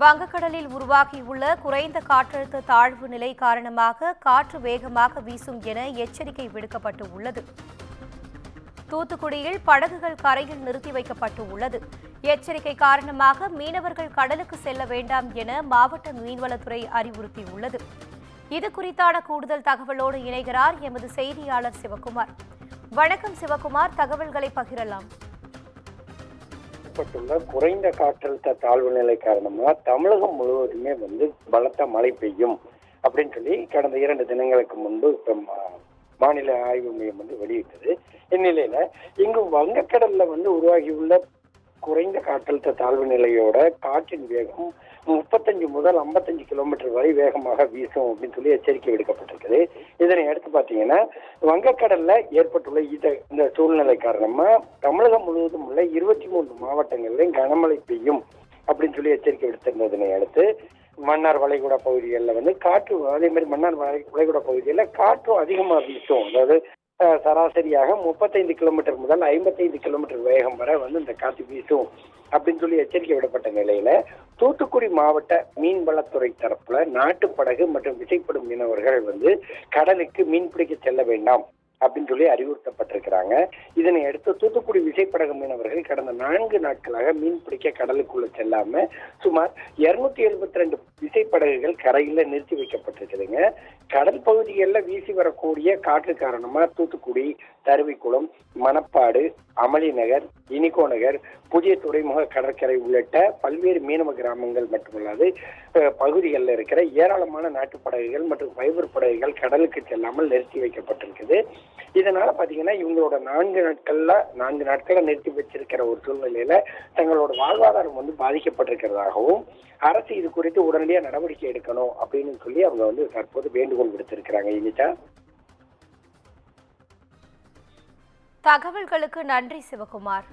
வங்கக்கடலில் உருவாகியுள்ள குறைந்த காற்றழுத்த தாழ்வு நிலை காரணமாக காற்று வேகமாக வீசும் என எச்சரிக்கை விடுக்கப்பட்டு உள்ளது. தூத்துக்குடியில் படகுகள் கரையில் நிறுத்தி வைக்கப்பட்டு உள்ளது. எச்சரிக்கை காரணமாக மீனவர்கள் கடலுக்கு செல்ல வேண்டாம் என மாவட்ட மீன்வளத்துறை அறிவுறுத்தியுள்ளது. இது குறித்தான கூடுதல் தகவலோடு இணைகிறார் எமது செய்தியாளர் சிவகுமார். வணக்கம் சிவகுமார், தகவல்களை பகிரலாம். குறைந்த காற்றழுத்த தாழ்வு நிலை காரணமா தமிழகம் முழுவதுமே பலத்த மழை பெய்யும் அப்படின்னு சொல்லி கடந்த 2 தினங்களுக்கு முன்பு மாநில ஆய்வு மையம் வெளியிட்டது. இந்நிலையில இங்கு வங்கக்கடல்ல உருவாகியுள்ள குறைந்த காற்றழுத்த தாழ்வு நிலையோட காற்றின் வேகம் 35 முதல் 55 கிலோமீட்டர் வரை வேகமாக வீசும் அப்படின்னு சொல்லி எச்சரிக்கை விடுக்கப்பட்டிருக்குது. இதனை அடுத்து பாத்தீங்கன்னா வங்கக்கடல்ல ஏற்பட்டுள்ள இந்த சூழ்நிலை காரணமா தமிழகம் முழுவதும் உள்ள 23 மாவட்டங்களிலும் கனமழை பெய்யும் அப்படின்னு சொல்லி எச்சரிக்கை விடுத்திருந்ததனை அடுத்து மன்னார் வளைகுடா பகுதிகளில் காற்று, அதே மாதிரி மன்னார் வளைகுடா பகுதிகளில் காற்றும் அதிகமாக வீசும். அதாவது சராசரியாக 35 கிலோமீட்டர் முதல் 55 கிலோமீட்டர் வேகம் வரை இந்த காற்று வீசும் அப்படின்னு சொல்லி எச்சரிக்கை விடப்பட்ட நிலையில தூத்துக்குடி மாவட்ட மீன்வளத்துறை தரப்புல நாட்டுப்படகு மற்றும் விசைப்படும் மீனவர்கள் கடலுக்கு மீன்பிடிக்க செல்ல வேண்டாம் அப்படின்னு சொல்லி அறிவுறுத்தப்பட்டிருக்கிறாங்க. இதனை அடுத்து தூத்துக்குடி விசைப்படகு மீனவர்கள் கடந்த 4 நாட்களாக மீன் பிடிக்க கடலுக்குள்ள செல்லாம சுமார் 272 விசைப்படகுகள் கரையில நிறுத்தி வைக்கப்பட்டிருக்குதுங்க. கடல் பகுதிகளில் வீசி வரக்கூடிய காற்று காரணமா தூத்துக்குடி, தருவிக்குளம், மணப்பாடு, அமளி நகர், இனிகோ நகர், புதிய துறைமுக கடற்கரை உள்ளிட்ட பல்வேறு மீனவ கிராமங்கள் மட்டுமல்லாது பகுதிகளில் இருக்கிற ஏராளமான நாட்டு படகுகள் மற்றும் ஃபைபர் படகுகள் கடலுக்கு செல்லாமல் நிறுத்தி வைக்கப்பட்டிருக்குது. இதனால பாத்தீங்கன்னா இவங்களோட 4 நாட்கள நிறுத்தி வச்சிருக்கிற ஒரு சூழ்நிலையில தங்களோட வாழ்வாதாரம் பாதிக்கப்பட்டிருக்கிறதாகவும் அரசு இது குறித்து உடனடியாக நடவடிக்கை எடுக்கணும் அப்படின்னு சொல்லி அவங்க தற்போது வேண்டுகோள் விடுத்திருக்கிறாங்க. இனிதா, தகவல்களுக்கு நன்றி சிவகுமார்.